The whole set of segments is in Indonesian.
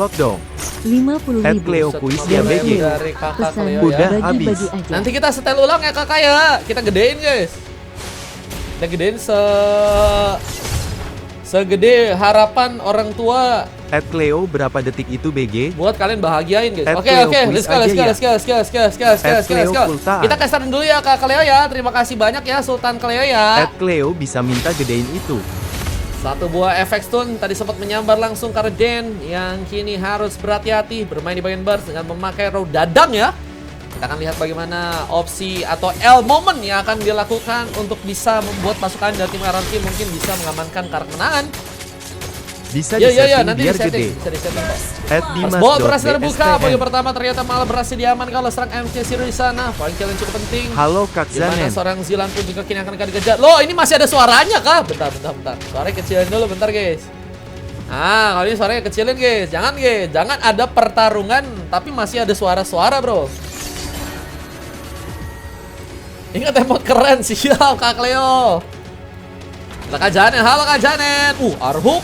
Alot dong. 50.000. Cleo kuis ya Dari BG. Dari kakak Pesan Cleo Udah ya. bagi-bagi habis. aja. Nanti kita setel ulang ya kakak ya. Kita gedein guys. Kita gedein segede harapan orang tua. Cleo berapa detik itu BG? Buat kalian bahagiain guys. Oke, Cleo let's quiz go, aja let's go, ya. let's go. Cleo full time. Kita casterin dulu ya Kak Cleo ya. Terima kasih banyak ya Sultan Cleo ya. Cleo bisa minta gedein itu. Satu buah efek stun tadi sempat menyambar langsung ke Den yang kini harus berhati-hati bermain di bagian bars dengan memakai row dadang ya. Kita akan lihat bagaimana opsi atau L moment yang akan dilakukan untuk bisa membuat pasukan dari tim RRQ mungkin bisa mengamankan kartu kemenangan. Bisa Ya disetting nanti biar disetting, gede. bisa disetting kok. Dimas. Ball berhasil terbuka, poin STN. pertama ternyata malah berhasil diamankan oleh serang MC Zero di sana. Poin kill yang cukup penting. Halo Kak Di mana Zanen. seorang Zilan pun juga kini akan dikejar. Loh, ini masih ada suaranya kah? Bentar. Suaranya kecilin dulu bentar, guys. Ah, kalau ini suaranya kecilin, guys. Jangan ada pertarungan tapi masih ada suara-suara, bro. Ingat emot keren siap Kak Cleo. Kak Janet, halo Kak Janet. Arhuk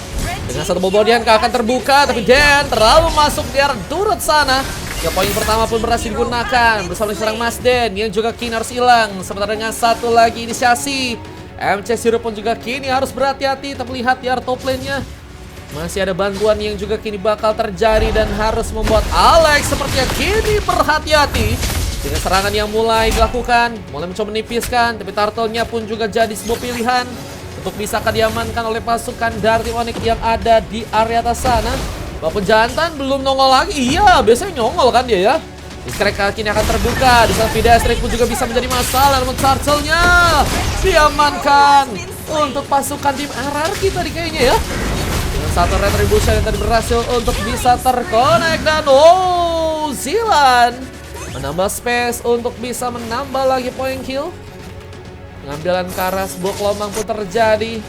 dengan satu bobodian akan terbuka, tapi Den terlalu masuk di arah turret sana. Ya, poin pertama pun berhasil digunakan bersama serang Mas Den yang juga kini harus hilang. Sementara dengan satu lagi inisiasi, MC Zero pun juga kini harus berhati-hati. Terlihat di arah top lane-nya masih ada bantuan yang juga kini bakal terjadi dan harus membuat Alex sepertinya kini berhati-hati dengan serangan yang mulai dilakukan, mulai mencoba menipiskan, tapi turtle-nya pun juga jadi sebuah pilihan untuk bisa diamankan oleh pasukan dari Onyx yang ada di area atas sana. Walaupun jantan belum nongol lagi. Iya, biasanya nyongol kan dia ya. Discrack kini akan terbuka. Di saat Vidastrik pun juga bisa menjadi masalah. Namun turtle-nya diamankan untuk pasukan tim RRQ tadi kayaknya ya. Dengan satu retribution yang tadi berhasil untuk bisa terkonek. Dan Zilan menambah space untuk bisa menambah lagi poin kill. Pengambilan ke arah sebuah gelombang pun terjadi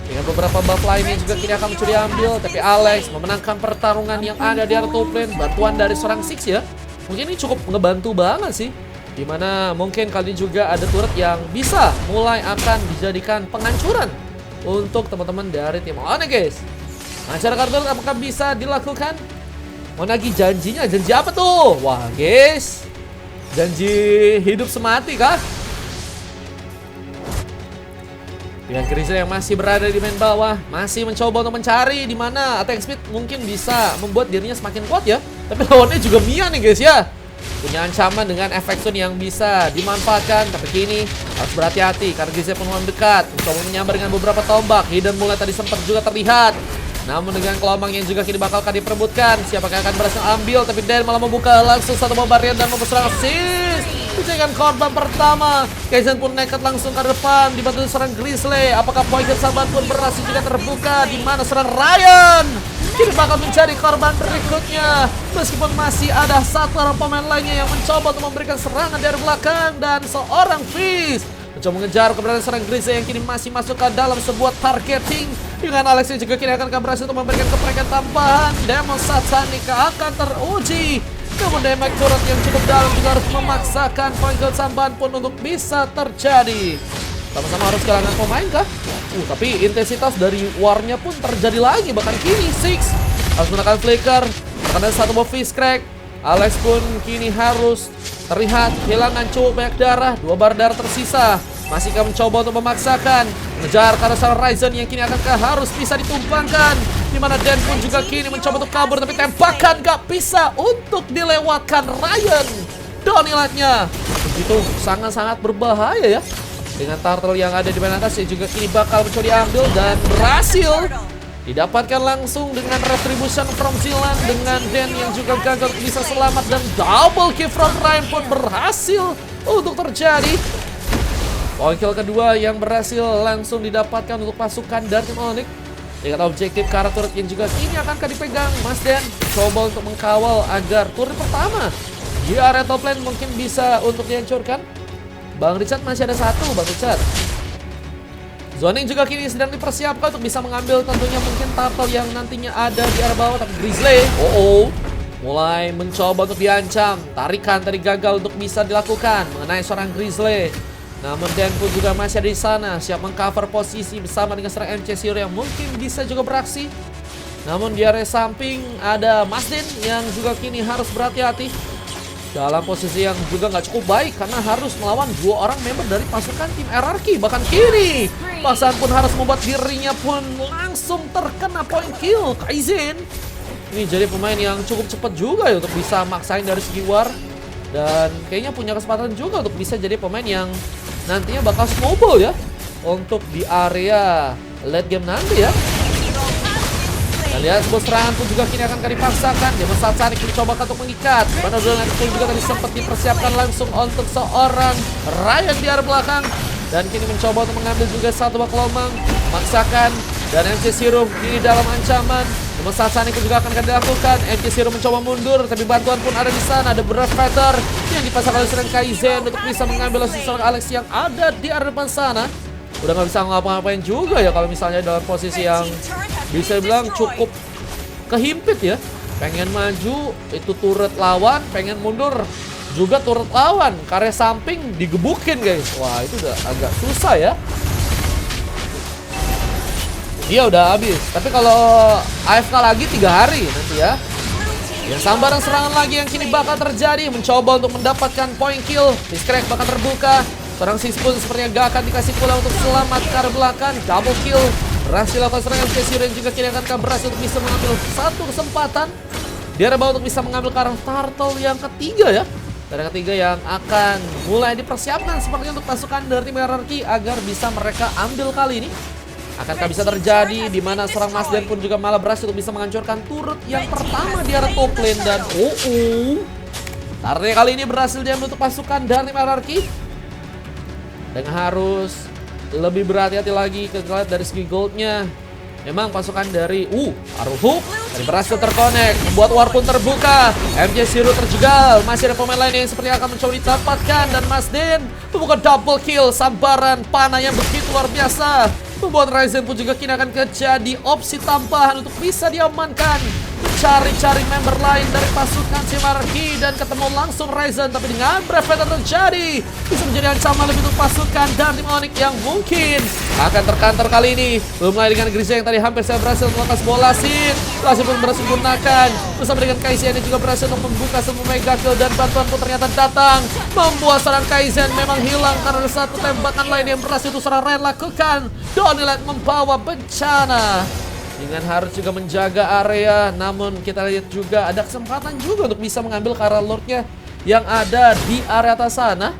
dengan beberapa buff lainnya juga kini akan mencuri ambil. Tapi Alex memenangkan pertarungan yang ada di area top lane. Bantuan dari seorang Six ya. Mungkin ini cukup ngebantu banget sih. Dimana mungkin kali juga ada turret yang bisa mulai akan dijadikan penghancuran untuk teman-teman dari tim Onyx guys. Acara kartu apakah bisa dilakukan? Mau nagih janjinya? Janji apa tuh? Wah guys, janji hidup semati kah? Dengan Grizzly yang masih berada di main bawah, masih mencoba untuk mencari di mana attack speed mungkin bisa membuat dirinya semakin kuat ya. Tapi lawannya juga Mia nih guys ya. Punya ancaman dengan efek stun yang bisa dimanfaatkan. Tapi kini harus berhati-hati karena Grizzly pun mendekat, mencoba menyambar dengan beberapa tombak. Hidden mulai tadi sempat juga terlihat. Namun dengan gelombang yang juga kini bakal diperebutkan, siapakah akan berhasil ambil? Tapi Dan malah membuka langsung satu barrier dan memperserang Sis. Dijadikan korban pertama. Kaizen pun nekat langsung ke depan dibantu serang Grizzly. Apakah poin kesabaran pun berhasil juga terbuka? Di mana serang Ryan kini bakal menjadi korban berikutnya. Meskipun masih ada satu orang pemain lainnya yang mencoba untuk memberikan serangan dari belakang dan seorang Fizz mencoba mengejar keberadaan serang Grizzly yang kini masih masuk ke dalam sebuah targeting. Dengan Alex yang juga kini akan berhasil untuk memberikan keperekan tambahan. Demon Satanika akan teruji. Namun damage turret yang cukup dalam juga harus memaksakan poin kesabaran pun untuk bisa terjadi. Sama-sama harus kehilangan pemain kah? Tapi intensitas dari war-nya pun terjadi lagi. Bahkan kini Six harus menggunakan flicker. Karena satu buff Fizz crack. Alex pun kini harus terlihat kehilangan cukup banyak darah. 2 bar darah tersisa. Masihkah mencoba untuk memaksakan mengejar karena seorang Ryzen yang kini akankah harus bisa ditumpangkan. Dimana Dan pun juga kini mencoba untuk kabur, tapi tembakan gak bisa untuk dilewatkan Ryan. Donilite-nya begitu sangat-sangat berbahaya ya. Dengan turtle yang ada di bagian atas yang juga kini bakal mencoba diambil dan berhasil didapatkan langsung dengan retribution from Zilan. Dengan Dan yang juga gagal bisa selamat dan double kill from Ryan pun berhasil untuk terjadi. Poin kill kedua yang berhasil langsung didapatkan untuk pasukan dari tim Onyx. Dengan objektif ke arah turret yang juga kini akan dipegang Mas Den. Coba untuk mengkawal agar turret pertama di area top lane mungkin bisa untuk dihancurkan. Bang Richard masih ada satu, Bang Richard. Zoning juga kini sedang dipersiapkan untuk bisa mengambil tentunya mungkin turtle yang nantinya ada di area bawah. Tapi Grizzly, mulai mencoba untuk diancam. Tarikan tadi gagal untuk bisa dilakukan mengenai seorang Grizzly. Namun Dan pun juga masih ada di sana, siap mengcover posisi bersama dengan serang MC Zero yang mungkin bisa juga beraksi. Namun di area samping ada Masdin yang juga kini harus berhati-hati dalam posisi yang juga nggak cukup baik karena harus melawan 2 orang member dari pasukan tim RRQ. Bahkan kini pasangan pun harus membuat dirinya pun langsung terkena point kill. Kaizen ini jadi pemain yang cukup cepat juga ya untuk bisa maksain dari segi war, dan kayaknya punya kesempatan juga untuk bisa jadi pemain yang nantinya bakal snowball ya untuk di area late game nanti ya. Dan lihat sebuah serangan pun juga kini akan dipaksakan. Dia saat Sonic mencoba untuk mengikat. Mana Donald pun juga tadi sempat dipersiapkan langsung untuk seorang Ryan di arah belakang. Dan kini mencoba untuk mengambil juga satu bak lomang. Memaksakan. Dan MC Serum di dalam ancaman. Namun saat Sonic pun juga akan dilakukan. MC Serum mencoba mundur. Tapi bantuan pun ada di sana. Ada berat fighter yang dipasang oleh seorang Kaizen untuk bisa mengambil seorang Alex yang ada di arah depan sana. Udah nggak bisa ngapa-ngapain juga ya kalau misalnya dalam posisi yang bisa dibilang cukup kehimpit ya. Pengen maju itu turret lawan, pengen mundur juga turret lawan. Karya samping digebukin guys. Wah itu udah agak susah ya. Dia udah habis. Tapi kalau AFK lagi 3 hari nanti ya. Yang sambaran serangan lagi yang kini bakal terjadi. Mencoba untuk mendapatkan point kill. Discrack bakal terbuka. Seorang Sis pun sepertinya gak akan dikasih pula untuk selamat ke arah belakang. Double kill. Berhasil lakukan serangan Casey dan juga kini akan berhasil untuk bisa mengambil satu kesempatan. Dia rebah untuk bisa mengambil ke arah turtle yang ketiga ya. Dan yang ketiga yang akan mulai dipersiapkan sepertinya untuk pasukan dari tim RRQ agar bisa mereka ambil kali ini. Akankah bisa terjadi di mana seorang Masden pun juga malah berhasil untuk bisa menghancurkan turret yang pertama di arah top lane. Dan artinya kali ini berhasil diambil untuk pasukan dari tim RRQ. Dengan harus lebih berhati-hati lagi dari segi goldnya. Memang pasukan dari Aruhuk tadi berhasil terkonek, membuat war pun terbuka. MJ Siru terjegal, masih ada pemain lain yang sepertinya akan mencoba didapatkan. Dan Masden membuka double kill, sambaran panah yang begitu luar biasa membuat Ryzen pun juga kini akan jadi opsi tambahan untuk bisa diamankan. Cari-cari member lain dari pasukan Simarki dan ketemu langsung Ryzen, tapi dengan brevet terjadi bisa menjadi ancaman lebih untuk pasukan dan tim Onyx yang mungkin akan terkantor kali ini. Belum lagi dengan Grisha yang tadi hampir saya berhasil melakukan sebuah Lasin pun berhasil digunakan bersama dengan Kaizen yang juga berhasil untuk membuka semua mega kill, dan bantuan pun ternyata datang membuat serangan Kaizen memang hilang karena ada satu tembakan lain yang berhasil untuk seorang Ryan lakukan. Donilek membawa bencana dengan harus juga menjaga area. Namun kita lihat juga ada kesempatan juga untuk bisa mengambil ke arah Lordnya yang ada di area atas sana.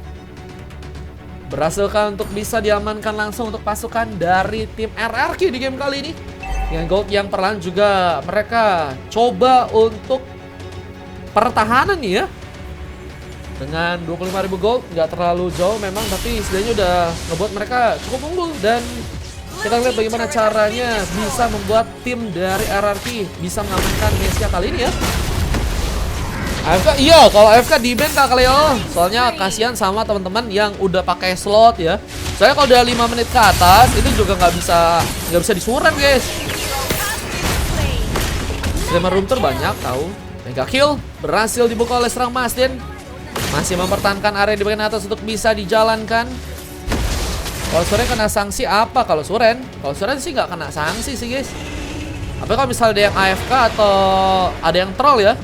Berhasilkan untuk bisa diamankan langsung untuk pasukan dari tim RRQ di game kali ini. Dengan gold yang perlahan juga mereka coba untuk pertahanan nih ya. Dengan 25.000 gold nggak terlalu jauh memang, tapi setidaknya udah ngebuat mereka cukup unggul. Dan kita lihat bagaimana caranya bisa membuat tim dari RRQ bisa mengamankan Nesia kali ini ya. AFK, iya kalau AFK di ban Kak Leo. Soalnya kasihan sama teman-teman yang udah pakai slot ya. Soalnya kalau udah 5 menit ke atas itu juga nggak bisa disuran guys. Streamer room tour banyak tahu. Mega kill berhasil dibuka oleh serang Masden. Masih mempertahankan area di bagian atas untuk bisa dijalankan. Kalau Suren kena sanksi apa? Kalau Suren sih nggak kena sanksi sih guys. Tapi kalau misalnya ada yang AFK atau ada yang troll ya.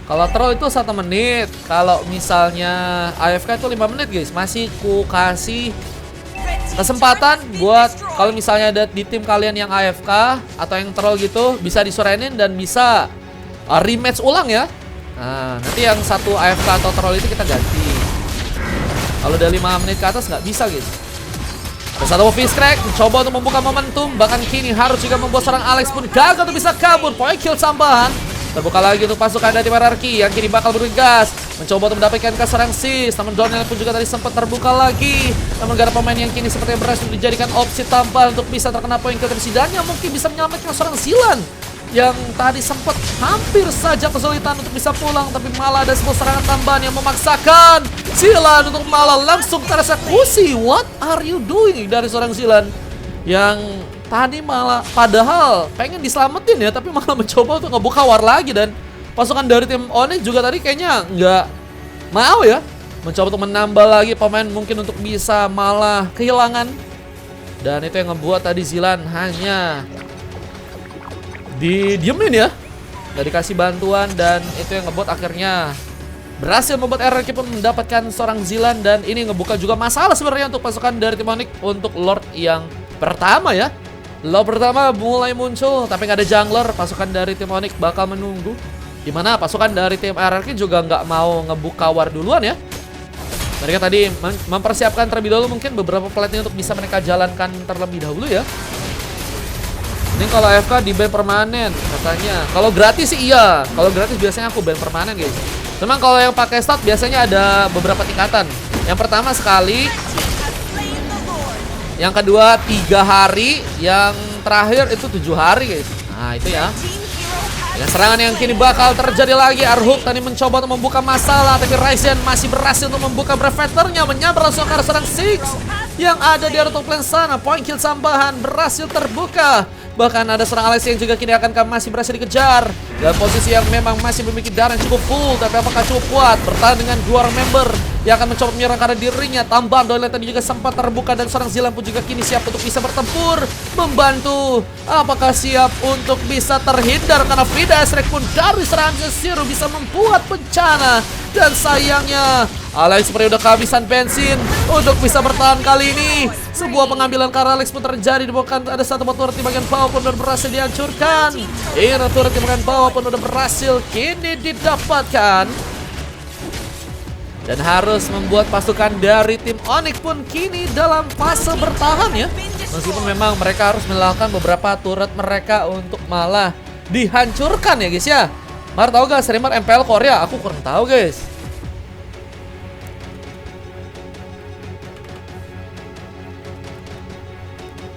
Kalau troll itu 1 menit. Kalau misalnya AFK itu 5 menit guys. Masih ku kasih kesempatan buat kalau misalnya ada di tim kalian yang AFK atau yang troll gitu, bisa disurenin dan bisa rematch ulang ya. Nah nanti yang satu AFK atau troll itu kita ganti. Kalau udah 5 menit ke atas nggak bisa guys. Satu Fist Crack mencoba untuk membuka momentum. Bahkan kini harus juga membuat seorang Alex pun gagal untuk bisa kabur. Point kill tambahan terbuka lagi untuk pasukan dari tim RRQ yang kini bakal bergegas mencoba untuk mendapatkan ke serang Sis. Namun Donald pun juga tadi sempat terbuka lagi. Namun gak ada pemain yang kini sepertinya berhasil dijadikan opsi tambahan untuk bisa terkena point kill. Setidaknya mungkin bisa menyelamatkan seorang Zilan yang tadi sempat hampir saja kesulitan untuk bisa pulang, tapi malah ada sebuah serangan tambahan yang memaksakan Zilan untuk malah langsung tereksekusi. What are you doing dari seorang Zilan yang tadi malah padahal pengen diselamatin ya, tapi malah mencoba untuk ngebuka war lagi. Dan pasukan dari tim Onyx juga tadi kayaknya nggak mau ya mencoba untuk menambah lagi pemain mungkin untuk bisa malah kehilangan. Dan itu yang ngebuat tadi Zilan hanya didiemin ya, nggak dikasih bantuan, dan itu yang ngebuat akhirnya berhasil membuat RRQ pun mendapatkan seorang Zilan, dan ini ngebuka juga masalah sebenarnya untuk pasukan dari tim Onyx untuk Lord yang pertama ya. Lord pertama mulai muncul tapi nggak ada jungler, pasukan dari tim Onyx bakal menunggu, dimana pasukan dari tim RRQ juga nggak mau ngebuka war duluan ya. Mereka tadi mempersiapkan terlebih dahulu mungkin beberapa platnya untuk bisa mereka jalankan terlebih dahulu ya. Ini kalau AFK di ban permanen katanya. Kalau gratis sih iya. Kalau gratis biasanya aku ban permanen guys. Memang kalau yang pakai stat biasanya ada beberapa tingkatan. Yang pertama sekali, yang kedua 3 hari, yang terakhir itu 7 hari guys. Nah itu ya. Dengan serangan yang kini bakal terjadi lagi, Arhuk tadi mencoba untuk membuka masalah, tapi Ryzen masih berhasil untuk membuka Brevetternya, menyambar langsung ke arah serang Six yang ada di auto plan sana. Point kill tambahan berhasil terbuka. Bahkan ada serang Alex yang juga kini akan masih berhasil dikejar dalam posisi yang memang masih memiliki darah yang cukup full, tapi apakah cukup kuat bertahan dengan 2 orang member yang akan mencoba menyerang karena dirinya. Tambahan Doyle tadi juga sempat terbuka, dan seorang Zilan pun juga kini siap untuk bisa bertempur membantu. Apakah siap untuk bisa terhindar karena Vida Esrek pun dari serangan Zero bisa membuat bencana, dan sayangnya Alex seperti udah kehabisan bensin untuk bisa bertahan kali ini. Sebuah pengambilan karena Alex pun terjadi, bahkan ada satu turret di bagian bawah pun udah berhasil dihancurkan. Ini turret di bagian bawah pun udah berhasil kini didapatkan, dan harus membuat pasukan dari tim Onyx pun kini dalam fase bertahan ya. Meskipun memang mereka harus melakukan beberapa turret mereka untuk malah dihancurkan ya guys ya. Mar tahu gak streamer MPL Korea? Aku kurang tahu guys.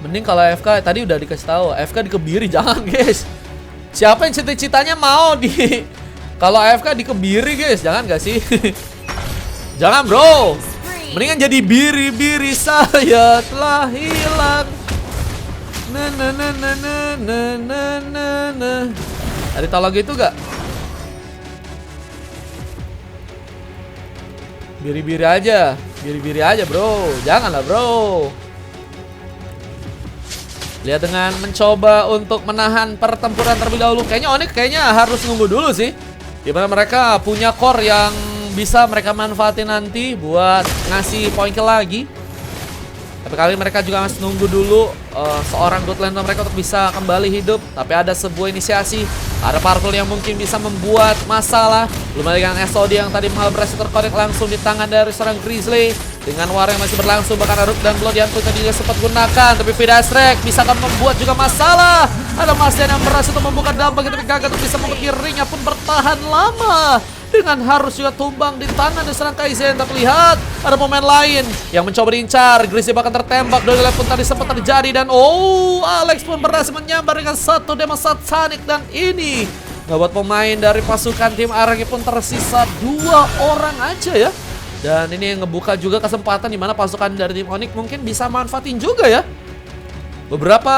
Mending kalau AFK tadi udah dikasih tahu, AFK dikebiri jangan guys. Siapa yang cita-citanya mau di kalau AFK dikebiri guys, jangan gak sih? Jangan bro. Mendingan jadi biri-biri saya telah hilang. Ada tahu lagu itu gak? Biri-biri aja bro, janganlah bro. Lihat dengan mencoba untuk menahan pertempuran terlebih dahulu. Kayaknya Onyx harus nunggu dulu sih. Dimana mereka punya core yang bisa mereka manfaatin nanti buat ngasih poin kill lagi. Tapi kali mereka juga masih nunggu dulu seorang Godlander mereka untuk bisa kembali hidup. Tapi ada sebuah inisiasi, ada parkour yang mungkin bisa membuat masalah. Belum lagi dengan SOD yang tadi malah berhasil terkonek langsung di tangan dari seorang Grizzly. Dengan war yang masih berlangsung, bahkan Aruk dan Blood yang tadi juga sempat gunakan. Tapi Vida Esrek bisa akan membuat juga masalah. Ada Masden yang berhasil untuk membuka dampak, tapi gagal untuk bisa membuat dirinya pun bertahan lama. Dengan harus juga tumbang di tangan dari serang Kaizen. Tapi lihat, ada pemain lain yang mencoba diincar. Grizzly bahkan tertembak. Doyle pun tadi sempat terjadi. Dan Alex pun berhasil menyambar dengan satu demo satanik. Dan ini ngebuat pemain dari pasukan tim RRQ pun tersisa 2 orang aja ya. Dan ini yang ngebuka juga kesempatan dimana pasukan dari tim Onyx mungkin bisa manfaatin juga ya. Beberapa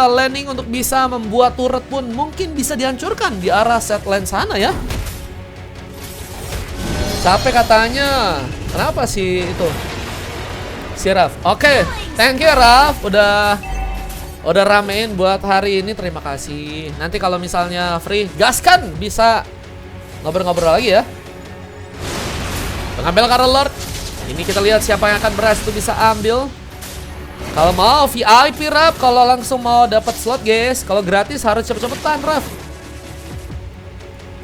landing untuk bisa membuat turret pun mungkin bisa dihancurkan di arah set lane sana ya. Capek katanya. Kenapa sih itu? Si Raf. Oke, thank you Raf. Udah ramein buat hari ini. Terima kasih. Nanti kalau misalnya free, gaskan bisa ngobrol-ngobrol lagi ya. Pengambil karena Lord. Ini kita lihat siapa yang akan berhasil bisa ambil. Kalau mau VIP Raf, kalau langsung mau dapat slot guys. Kalau gratis harus cepet-cepetan Raf.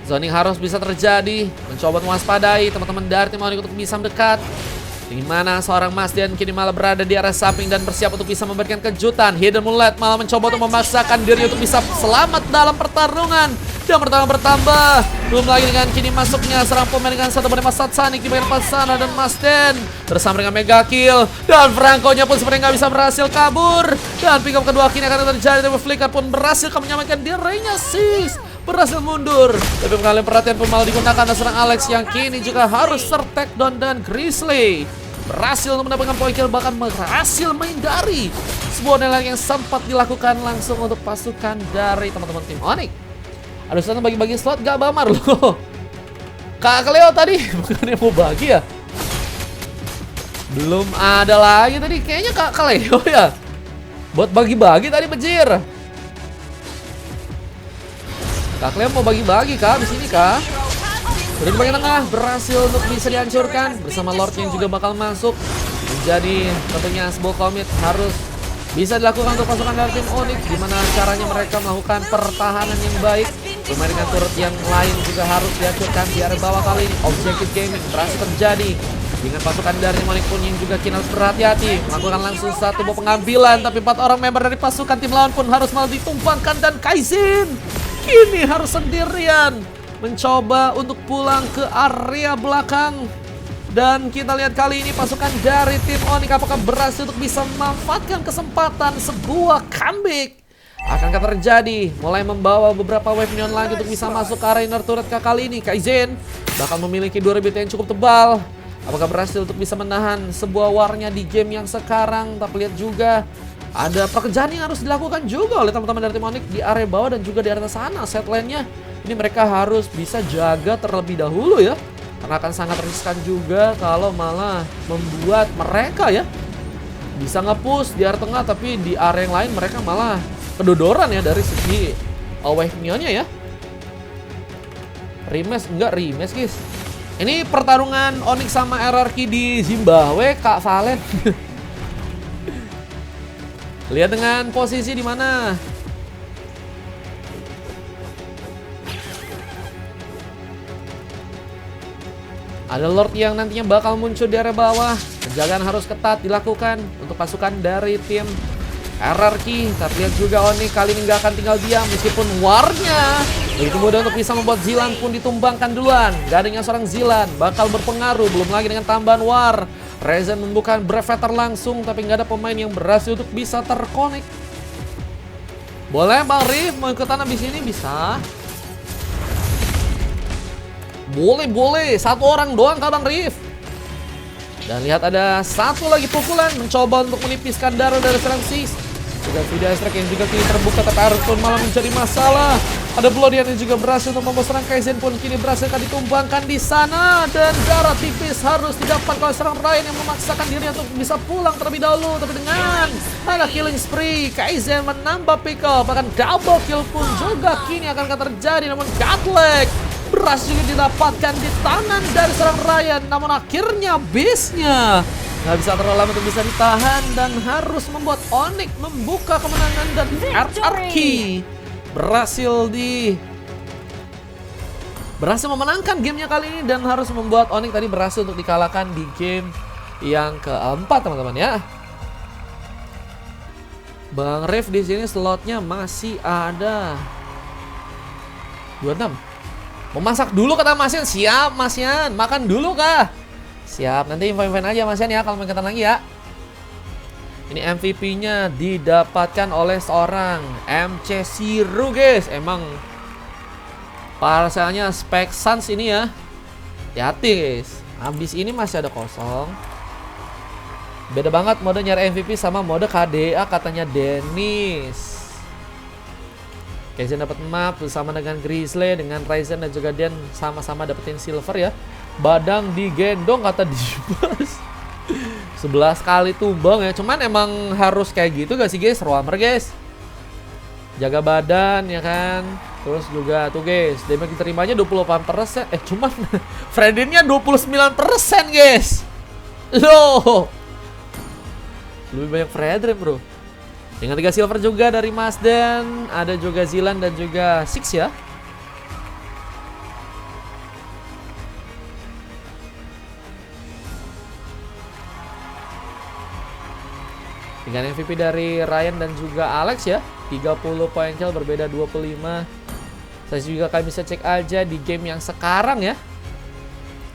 Zoning harus bisa terjadi. Mencoba mewaspadai teman-teman dari tim Onyx untuk bisa mendekat. Dimana seorang Masden kini malah berada di arah samping dan bersiap untuk bisa memberikan kejutan. Hidden Moonlight malah mencoba untuk memaksakan diri untuk bisa selamat dalam pertarungan. Dan bertambah. Belum lagi dengan kini masuknya serang pemain dengan satu berdema Satsanik di bagian sana. Dan Masden bersama dengan Mega Kill. Dan Franco-nya pun sebenarnya nggak bisa berhasil kabur. Dan pick up kedua kini akan terjadi. Tapi Flicker pun berhasil menyamakan dirinya Six. Berhasil mundur. Tapi mengalami perhatian pun malah digunakan dan serang Alex yang kini juga harus ter-take down. Dan Grizzly berhasil untuk mendapatkan poin kill, bahkan berhasil menghindari sebuah nilai yang sempat dilakukan langsung untuk pasukan dari teman-teman tim Onyx. Ada sana bagi-bagi slot gak Bamar loh. Kak Cleo tadi bukannya mau bagi ya? Belum ada lagi tadi kayaknya Kak Cleo ya. Buat bagi-bagi tadi bejir. Kak Cleo mau bagi-bagi kah di sini kah? Udah di bagian tengah berhasil untuk bisa dihancurkan bersama Lord yang juga bakal masuk. Menjadi tentunya sebuah komit harus bisa dilakukan untuk pasukan dari tim Onyx, dimana caranya mereka melakukan pertahanan yang baik. Bermain dengan turret yang lain juga harus dihancurkan di area bawah kali ini. Objective gaming berhasil terjadi dengan pasukan dari tim Onyx pun yang juga kini harus berhati-hati melakukan langsung satu buah pengambilan, tapi 4 orang member dari pasukan tim lawan pun harus malah ditumpangkan dan Kaizen kini harus sendirian mencoba untuk pulang ke area belakang. Dan kita lihat kali ini pasukan dari tim Onyx apakah berhasil untuk bisa memanfaatkan kesempatan sebuah comeback. Akankah terjadi? Mulai membawa beberapa wave minion lagi untuk bisa masuk ke area inner turret kali ini. Kaizen bakal memiliki 2 rebit yang cukup tebal. Apakah berhasil untuk bisa menahan sebuah warnya di game yang sekarang? Tapi lihat juga ada pekerjaan yang harus dilakukan juga oleh teman-teman dari tim Onyx di area bawah dan juga di area sana. Set lane-nya ini mereka harus bisa jaga terlebih dahulu ya. Karena akan sangat riskan juga kalau malah membuat mereka ya bisa nge-push di area tengah, tapi di area yang lain mereka malah kedodoran ya dari segi wave mionnya ya. Rematch enggak rematch guys. Ini pertarungan Onyx sama RRQ di Zimbabwe, Kak Valen. Lihat dengan posisi di mana. Ada Lord yang nantinya bakal muncul di area bawah. Penjagaan harus ketat dilakukan untuk pasukan dari tim RRQ. Tapi lihat juga Onyx kali ini nggak akan tinggal diam meskipun warnya begitu mudah untuk bisa membuat Zilan pun ditumbangkan duluan. Gak adanya seorang Zilan bakal berpengaruh, belum lagi dengan tambahan war. Ryzen membuka Breveter langsung, tapi nggak ada pemain yang berhasil untuk bisa terkonek. Boleh Bang Rif mau ikutan abis ini bisa. Boleh. Satu orang doang Kak Bang Rif. Dan lihat ada satu lagi pukulan mencoba untuk menipiskan darah dari serang Six. Juga video strike yang juga kini terbuka, tapi Arut pun malah menjadi masalah. Ada Bloodian yang juga berhasil untuk membawa serang Kaizen pun kini berhasil ditumbangkan di sana. Dan darah tipis harus didapat oleh serang Ryan yang memaksakan dirinya untuk bisa pulang terlebih dahulu. Tapi dengan ada killing spree, Kaizen menambah pick up, bahkan double kill pun juga kini akan terjadi. Namun Godleg berhasil didapatkan di tangan dari serang Ryan, namun akhirnya base-nya nggak bisa terlalu lama untuk bisa ditahan dan harus membuat Onyx membuka kemenangan. Dan RRQ berhasil memenangkan gamenya kali ini dan harus membuat Onyx tadi berhasil untuk dikalahkan di game yang keempat teman-teman ya. Bang Rif di sini slotnya masih ada 26. Memasak dulu kata Mas Yan. Siap Mas Yan, makan dulu kah? Siap, nanti info-infoin aja Mas Yan ya kalau mau ikutan lagi ya. Ini MVP-nya didapatkan oleh seorang MC Siru guys. Emang parselnya Spek Sans ini ya. Hati-hati guys. Habis ini masih ada kosong. Beda banget mode nyari MVP sama mode KDA katanya Dennis. Kaizen dapat map bersama dengan Grizzly, dengan Ryzen dan juga Den sama-sama dapetin silver ya. Badang digendong kata Dimas. 11 kali tumbang ya. Cuman emang harus kayak gitu gak sih guys, Roamer guys. Jaga badan ya kan. Terus juga tuh guys, damage diterimanya 28%. Cuman Fredinnya 29% guys. Loh. Lebih banyak Fredrin bro. Dengan 3 silver juga dari Mas Den. Ada juga Zilan dan juga Six ya. Dengan MVP dari Ryan dan juga Alex ya. 30 poin kill berbeda 25. Saya juga kalian bisa cek aja di game yang sekarang ya.